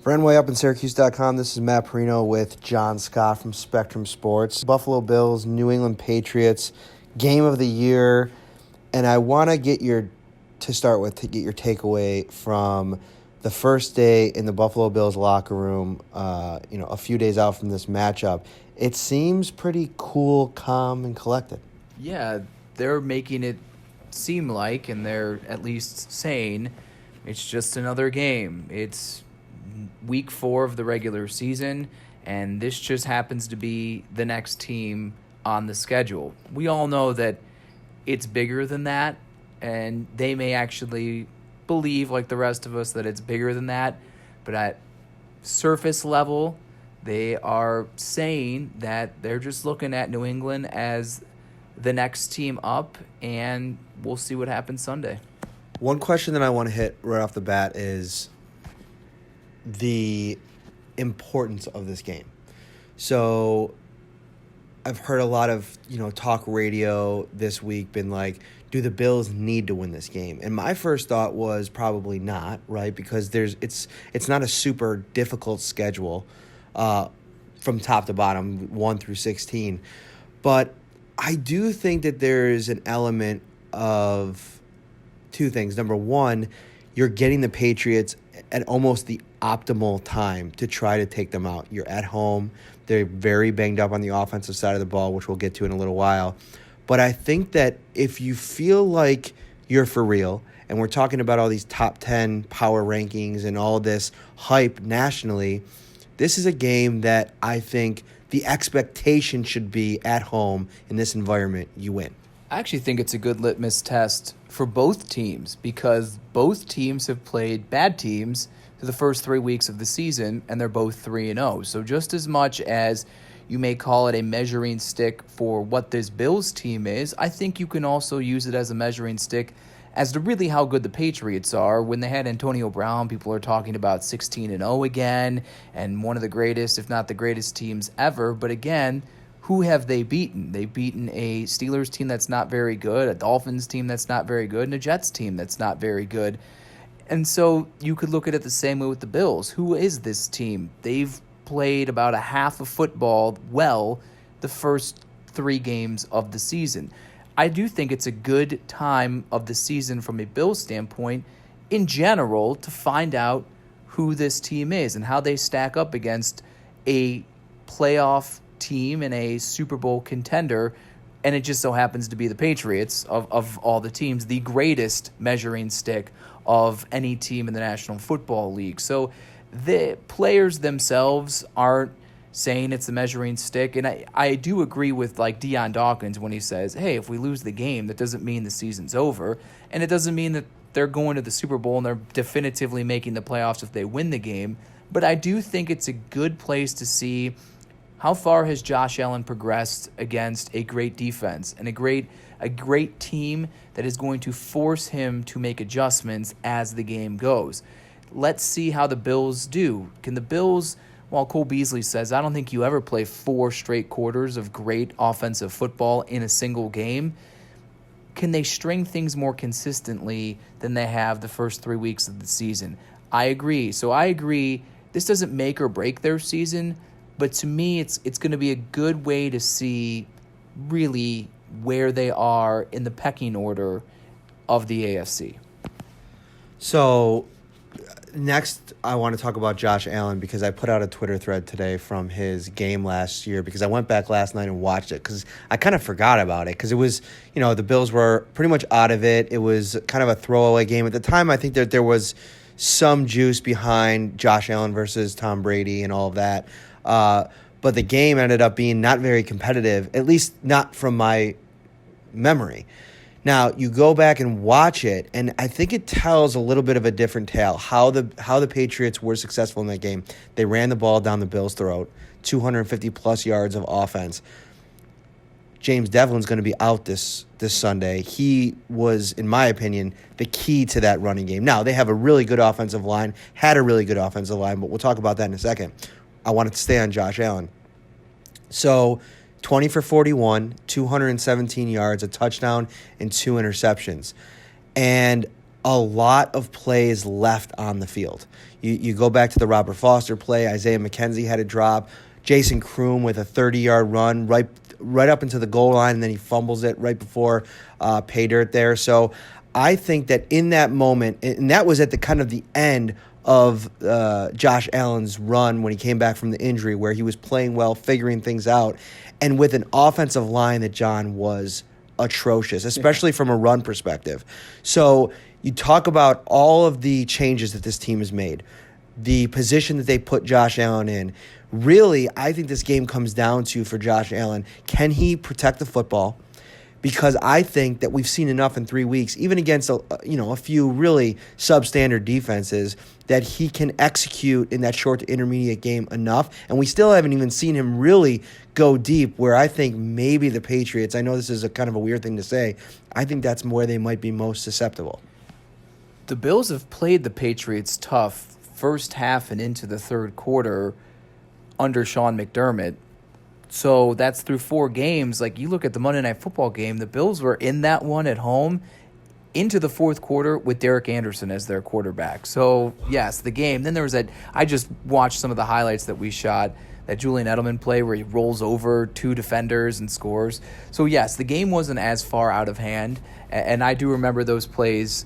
For NYUpInSyracuse.com, this is Matt Parrino with John Scott from Spectrum Sports. Buffalo Bills, New England Patriots, game of the year. And I want to get your takeaway from the first day in the Buffalo Bills locker room, a few days out from this matchup. It seems pretty cool, calm, and collected. Yeah, they're making it seem like, and they're at least saying, it's just another game. It's week 4 of the regular season, and this just happens to be the next team on the schedule. We all know that it's bigger than that, and they may actually believe, like the rest of us, that it's bigger than that. But at surface level, they are saying that they're just looking at New England as the next team up, and we'll see what happens Sunday. One question that I want to hit right off the bat is the importance of this game. So I've heard a lot of, talk radio this week been like, do the Bills need to win this game? And my first thought was probably not, right? Because it's not a super difficult schedule from top to bottom, 1 through 16. But I do think that there is an element of two things. Number one, you're getting the Patriots at almost the optimal time to try to take them out. You're at home. They're very banged up on the offensive side of the ball, which we'll get to in a little while. But I think that if you feel like you're for real, and we're talking about all these top 10 power rankings and all this hype nationally, this is a game that I think the expectation should be at home in this environment, you win. I actually think it's a good litmus test for both teams because both teams have played bad teams for the first 3 weeks of the season, and they're both 3-0. So just as much as you may call it a measuring stick for what this Bills team is, I think you can also use it as a measuring stick as to really how good the Patriots are. When they had Antonio Brown, people are talking about 16-0 again, and one of the greatest, if not the greatest teams ever. But again, who have they beaten? They've beaten a Steelers team that's not very good, a Dolphins team that's not very good, and a Jets team that's not very good. And so you could look at it the same way with the Bills. Who is this team? They've played about a half of football well the first 3 games of the season. I do think it's a good time of the season from a Bills standpoint in general to find out who this team is and how they stack up against a playoff team and a Super Bowl contender, and it just so happens to be the Patriots of all the teams, the greatest measuring stick of any team in the National Football League. So the players themselves aren't saying it's a measuring stick, and I do agree with like Deion Dawkins when he says, hey, if we lose the game, that doesn't mean the season's over, and it doesn't mean that they're going to the Super Bowl and they're definitively making the playoffs if they win the game. But I do think it's a good place to see how far has Josh Allen progressed against a great defense and a great team that is going to force him to make adjustments as the game goes. Let's see how the Bills do. Can the Bills, while Cole Beasley says, I don't think you ever play 4 straight quarters of great offensive football in a single game, can they string things more consistently than they have the first 3 weeks of the season? I agree. So I agree this doesn't make or break their season, but to me it's going to be a good way to see really where they are in the pecking order of the AFC. So next, I want to talk about Josh Allen because I put out a Twitter thread today from his game last year because I went back last night and watched it because I kind of forgot about it because it was, the Bills were pretty much out of it. It was kind of a throwaway game. At the time, I think that there was some juice behind Josh Allen versus Tom Brady and all of that. But the game ended up being not very competitive, at least not from my memory. Now, you go back and watch it, and I think it tells a little bit of a different tale, how the Patriots were successful in that game. They ran the ball down the Bills' throat, 250-plus yards of offense. James Devlin's going to be out this Sunday. He was, in my opinion, the key to that running game. Now, they have a really good offensive line, had a really good offensive line, but we'll talk about that in a second. I wanted to stay on Josh Allen. So 20 for 41, 217 yards, a touchdown, and 2 interceptions. And a lot of plays left on the field. You go back to the Robert Foster play. Isaiah McKenzie had a drop. Jason Kroom with a 30-yard run right up into the goal line, and then he fumbles it right before pay dirt there. So I think that in that moment, and that was at the kind of the end of Josh Allen's run when he came back from the injury, where he was playing well, figuring things out, and with an offensive line that, John, was atrocious, especially from a run perspective. So you talk about all of the changes that this team has made, the position that they put Josh Allen in. Really, I think this game comes down to, for Josh Allen, can he protect the football? Because I think that we've seen enough in 3 weeks, even against a few really substandard defenses, that he can execute in that short to intermediate game enough. And we still haven't even seen him really go deep, where I think maybe the Patriots, I know this is a kind of a weird thing to say, I think that's where they might be most susceptible. The Bills have played the Patriots tough first half and into the third quarter under Sean McDermott. So that's through 4 games. Like, you look at the Monday Night Football game, the Bills were in that one at home into the fourth quarter with Derek Anderson as their quarterback. So, yes, the game. Then there was I just watched some of the highlights that we shot, that Julian Edelman play where he rolls over 2 defenders and scores. So, yes, the game wasn't as far out of hand. And I do remember those plays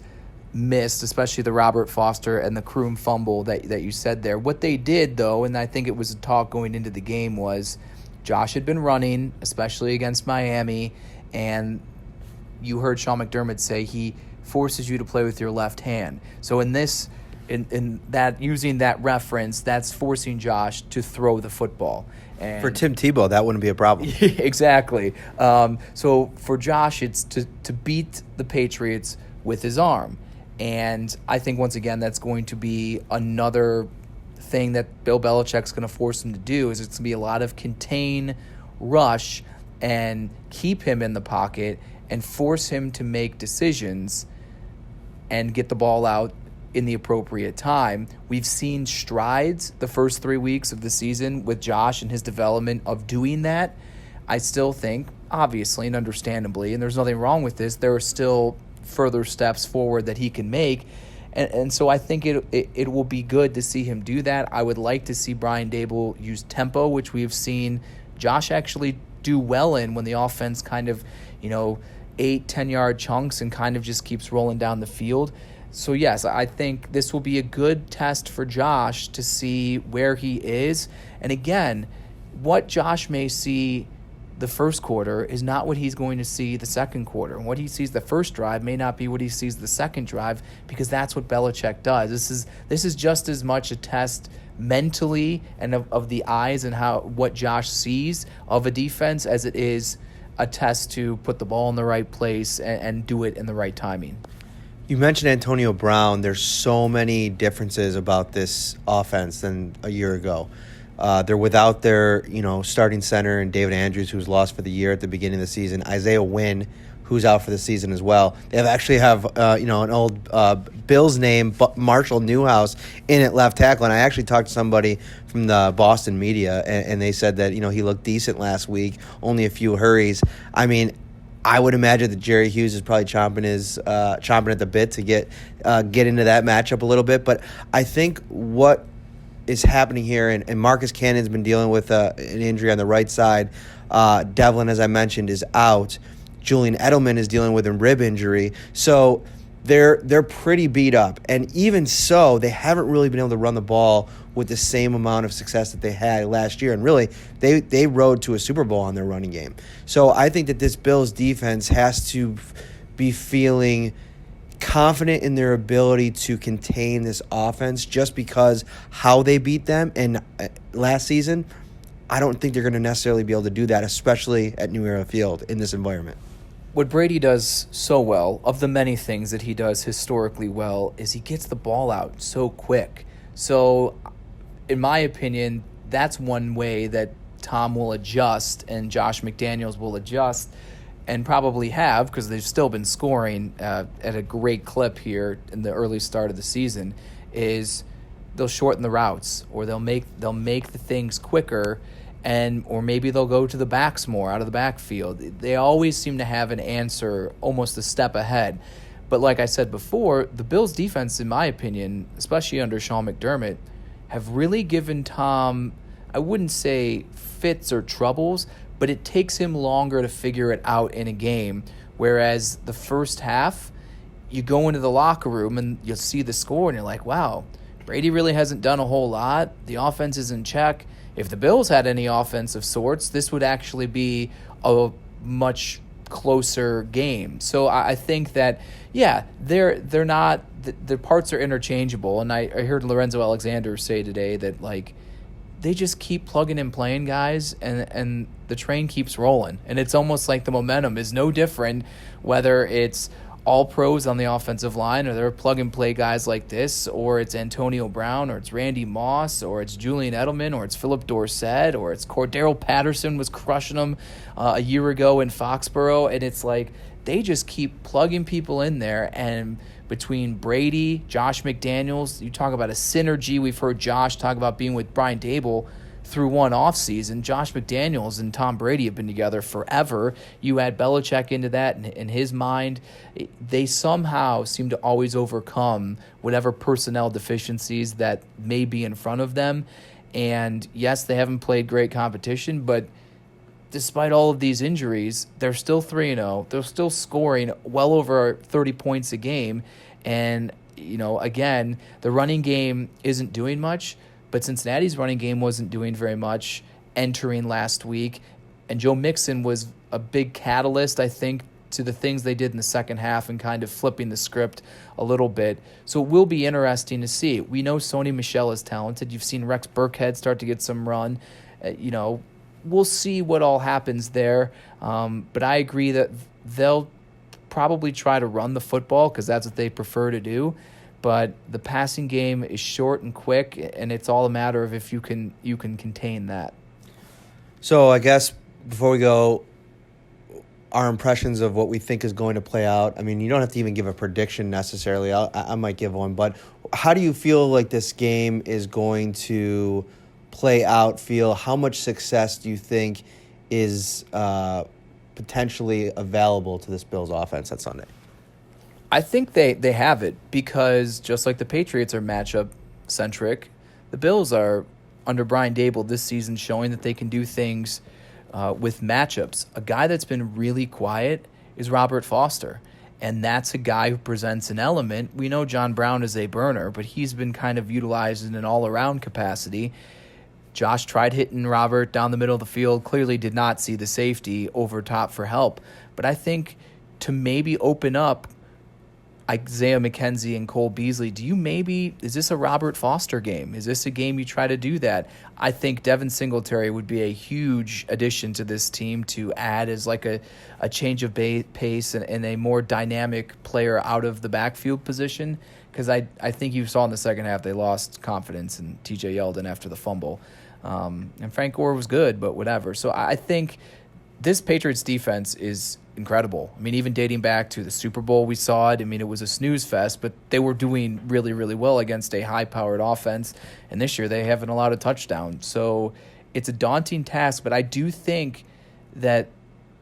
missed, especially the Robert Foster and the Kroom fumble that you said there. What they did, though, and I think it was a talk going into the game, was Josh had been running, especially against Miami, and you heard Sean McDermott say he forces you to play with your left hand. So in that, using that reference, that's forcing Josh to throw the football. And for Tim Tebow, that wouldn't be a problem. Exactly. So for Josh, it's to beat the Patriots with his arm. And I think, once again, that's going to be another thing that Bill Belichick's going to force him to do, is it's going to be a lot of contain, rush, and keep him in the pocket and force him to make decisions and get the ball out in the appropriate time. We've seen strides the first 3 weeks of the season with Josh and his development of doing that. I still think, obviously and understandably, and there's nothing wrong with this, there are still further steps forward that he can make. And so I think it will be good to see him do that. I would like to see Brian Daboll use tempo, which we've seen Josh actually do well in when the offense kind of, 8-10 yard chunks and kind of just keeps rolling down the field. So, yes, I think this will be a good test for Josh to see where he is. And again, what Josh may see the first quarter is not what he's going to see the second quarter. And what he sees the first drive may not be what he sees the second drive, because that's what Belichick does. This is just as much a test mentally and of the eyes and what Josh sees of a defense as it is a test to put the ball in the right place and do it in the right timing. You mentioned Antonio Brown. There's so many differences about this offense than a year ago. They're without their, starting center and David Andrews, who's lost for the year at the beginning of the season. Isaiah Wynn, who's out for the season as well. They have an old Bills name, Marshall Newhouse, in at left tackle. And I actually talked to somebody from the Boston media, and they said that, he looked decent last week, only a few hurries. I mean, I would imagine that Jerry Hughes is probably chomping at the bit to get into that matchup a little bit. But I think what is happening here, and Marcus Cannon's been dealing with an injury on the right side. Devlin, as I mentioned, is out. Julian Edelman is dealing with a rib injury. So they're pretty beat up. And even so, they haven't really been able to run the ball with the same amount of success that they had last year. And really, they rode to a Super Bowl on their running game. So I think that this Bills defense has to be feeling confident in their ability to contain this offense, just because how they beat them in last season. I don't think they're going to necessarily be able to do that, especially at New Era Field in this environment. What Brady does so well, of the many things that he does historically well, is he gets the ball out so quick. So, in my opinion, that's one way that Tom will adjust and Josh McDaniels will adjust, and probably have, because they've still been scoring at a great clip here in the early start of the season, is they'll shorten the routes, or they'll make the things quicker, or maybe they'll go to the backs more out of the backfield. They always seem to have an answer almost a step ahead. But like I said before, the Bills' defense, in my opinion, especially under Sean McDermott, have really given Tom, I wouldn't say fits or troubles, but it takes him longer to figure it out in a game. Whereas the first half, you go into the locker room and you'll see the score and you're like, wow, Brady really hasn't done a whole lot. The offense is in check. If the Bills had any offense of sorts, this would actually be a much closer game. So I think that, yeah, they're not, the parts are interchangeable. And I heard Lorenzo Alexander say today that, like, they just keep plugging and playing guys, and the train keeps rolling. And it's almost like the momentum is no different, whether it's all pros on the offensive line, or they're plug-and-play guys like this, or it's Antonio Brown, or it's Randy Moss, or it's Julian Edelman, or it's Philip Dorsett, or it's Cordero Patterson was crushing them a year ago in Foxborough. And it's like they just keep plugging people in there. And between Brady, Josh McDaniels, you talk about a synergy. We've heard Josh talk about being with Brian Daboll through one offseason. Josh McDaniels and Tom Brady have been together forever. You add Belichick into that, and in his mind, they somehow seem to always overcome whatever personnel deficiencies that may be in front of them. And yes, they haven't played great competition, but despite all of these injuries, they're still 3-0. They're still scoring well over 30 points a game. And, again, the running game isn't doing much, but Cincinnati's running game wasn't doing very much entering last week. And Joe Mixon was a big catalyst, I think, to the things they did in the second half and kind of flipping the script a little bit. So it will be interesting to see. We know Sony Michel is talented. You've seen Rex Burkhead start to get some run. We'll see what all happens there. But I agree that they'll probably try to run the football because that's what they prefer to do. But the passing game is short and quick, and it's all a matter of if you can contain that. So I guess before we go, our impressions of what we think is going to play out. I mean, you don't have to even give a prediction necessarily. I might give one. But how do you feel like this game is going to play out? How much success do you think is potentially available to this Bills offense on Sunday? I think they have it because just like the Patriots are matchup-centric, the Bills are, under Brian Daboll this season, showing that they can do things with matchups. A guy that's been really quiet is Robert Foster, and that's a guy who presents an element. We know John Brown is a burner, but he's been kind of utilized in an all-around capacity. Josh tried hitting Robert down the middle of the field, clearly did not see the safety over top for help. But I think to maybe open up Isaiah McKenzie and Cole Beasley, is this a Robert Foster game? Is this a game you try to do that? I think Devin Singletary would be a huge addition to this team to add as like a change of pace and a more dynamic player out of the backfield position, because I think you saw in the second half they lost confidence in TJ Yeldon after the fumble. And Frank Gore was good, but whatever. So I think this Patriots defense is incredible. I mean, even dating back to the Super Bowl, we saw it. I mean, it was a snooze fest, but they were doing really, really well against a high-powered offense. And this year they haven't allowed a touchdown. So it's a daunting task, but I do think that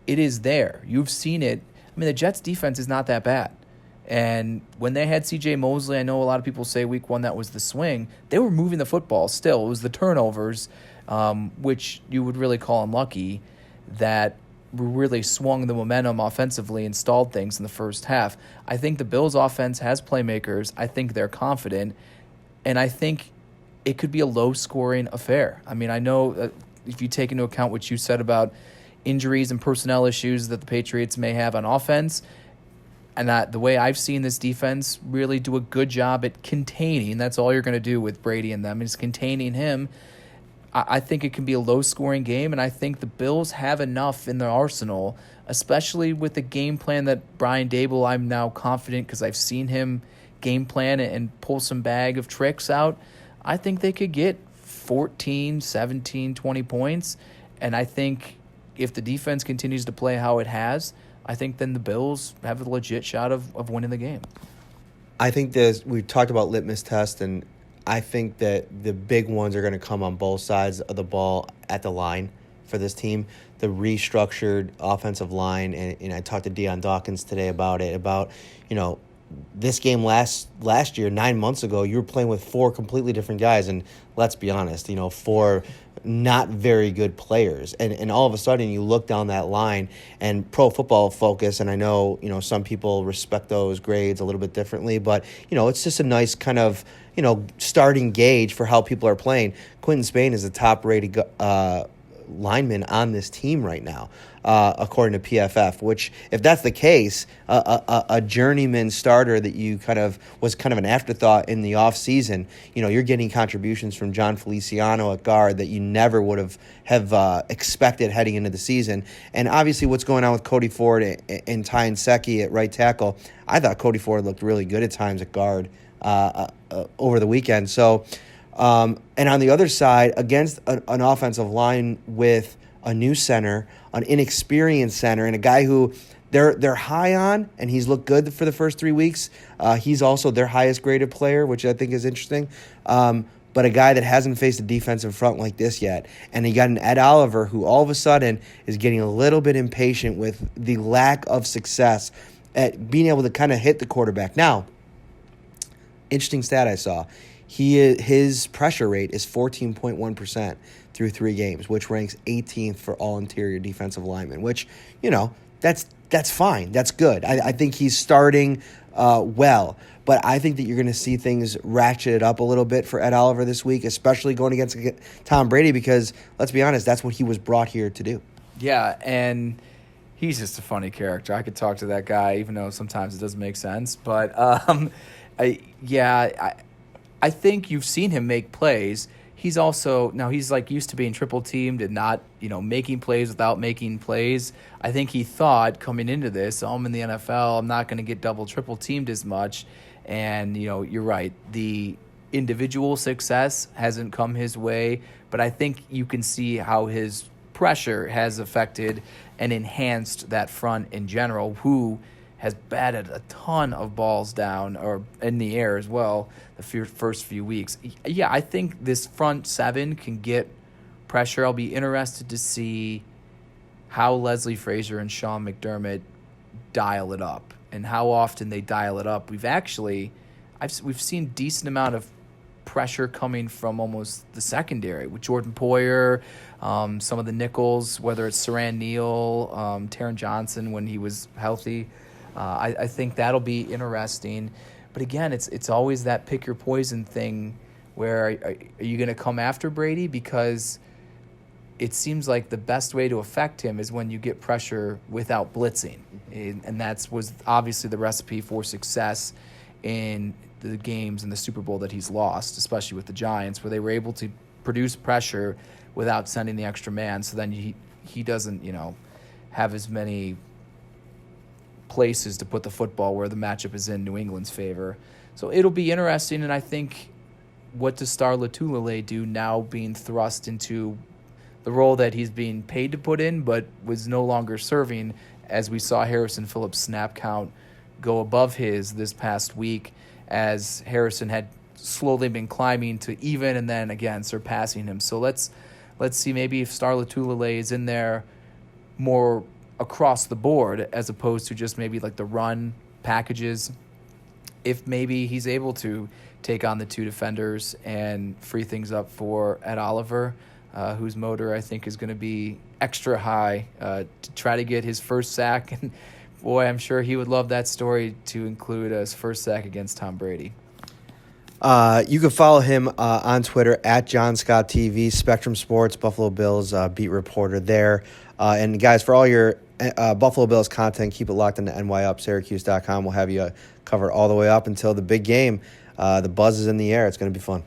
it is there. You've seen it. I mean, the Jets' defense is not that bad. And when they had C.J. Mosley, I know a lot of people say week one that was the swing. They were moving the football still. It was the turnovers, which you would really call unlucky, that really swung the momentum offensively and stalled things in the first half. I think the Bills' offense has playmakers. I think they're confident. And I think it could be a low-scoring affair. I mean, I know if you take into account what you said about injuries and personnel issues that the Patriots may have on offense, and the way I've seen this defense really do a good job at containing, that's all you're going to do with Brady and them, is containing him. I think it can be a low-scoring game, and I think the Bills have enough in their arsenal, especially with the game plan that Brian Daboll, I'm now confident because I've seen him game plan and pull some bag of tricks out. I think they could get 14, 17, 20 points, and I think if the defense continues to play how it has, I think then the Bills have a legit shot of winning the game. I think we talked about litmus test, and I think that the big ones are going to come on both sides of the ball at the line for this team. The restructured offensive line, and I talked to Deion Dawkins today about it, this game last year, 9 months ago, you were playing with 4 completely different guys, and let's be honest, 4 not very good players, and all of a sudden you look down that line, and Pro Football Focus, and I know some people respect those grades a little bit differently, but it's just a nice kind of starting gauge for how people are playing. Quinton Spain is the top rated lineman on this team right now, according to PFF, which, if that's the case, a journeyman starter that you was kind of an afterthought in the offseason, you're getting contributions from John Feliciano at guard that you never would have expected heading into the season. And obviously what's going on with Cody Ford and Ty Nsekhe at right tackle, I thought Cody Ford looked really good at times at guard over the weekend. So and on the other side, against an offensive line with a new center, an inexperienced center, and a guy who they're high on, and he's looked good for the first 3 weeks. He's also their highest graded player, which I think is interesting. But a guy that hasn't faced a defensive front like this yet. And you got an Ed Oliver who all of a sudden is getting a little bit impatient with the lack of success at being able to kind of hit the quarterback. Now, interesting stat I saw. His pressure rate is 14.1% through 3 games, which ranks 18th for all interior defensive linemen, which, that's fine. That's good. I think he's starting well. But I think that you're going to see things ratcheted up a little bit for Ed Oliver this week, especially going against Tom Brady, because, let's be honest, that's what he was brought here to do. Yeah, and he's just a funny character. I could talk to that guy, even though sometimes it doesn't make sense. But, I think you've seen him make plays. He's also, now he's used to being triple teamed and not, making plays without making plays. I think he thought coming into this, I'm in the NFL, I'm not going to get triple teamed as much. And, you're right. The individual success hasn't come his way, but I think you can see how his pressure has affected and enhanced that front in general, who has batted a ton of balls down or in the air as well the first few weeks. Yeah, I think this front 7 can get pressure. I'll be interested to see how Leslie Frazier and Sean McDermott dial it up and how often they dial it up. We've seen decent amount of pressure coming from almost the secondary with Jordan Poyer, some of the nickels, whether it's Saran Neal, Taron Johnson when he was healthy. I think that'll be interesting. But again, it's always that pick your poison thing where are you going to come after Brady? Because it seems like the best way to affect him is when you get pressure without blitzing. And that was obviously the recipe for success in the games in the Super Bowl that he's lost, especially with the Giants, where they were able to produce pressure without sending the extra man. So then he doesn't, have as many places to put the football where the matchup is in New England's favor. So it'll be interesting, and I think what does Star Lotulelei do now being thrust into the role that he's being paid to put in but was no longer serving, as we saw Harrison Phillips' snap count go above his this past week, as Harrison had slowly been climbing to even and then again surpassing him. So let's see maybe if Star Lotulelei is in there more across the board as opposed to just maybe the run packages, if maybe he's able to take on the 2 defenders and free things up for Ed Oliver, whose motor I think is going to be extra high to try to get his first sack. And boy, I'm sure he would love that story to include his first sack against Tom Brady. You can follow him on Twitter at John Scott TV, Spectrum Sports, Buffalo Bills beat reporter there. And guys, for all your Buffalo Bills content, keep it locked into nyupsyracuse.com. We'll have you covered all the way up until the big game. The buzz is in the air. It's going to be fun.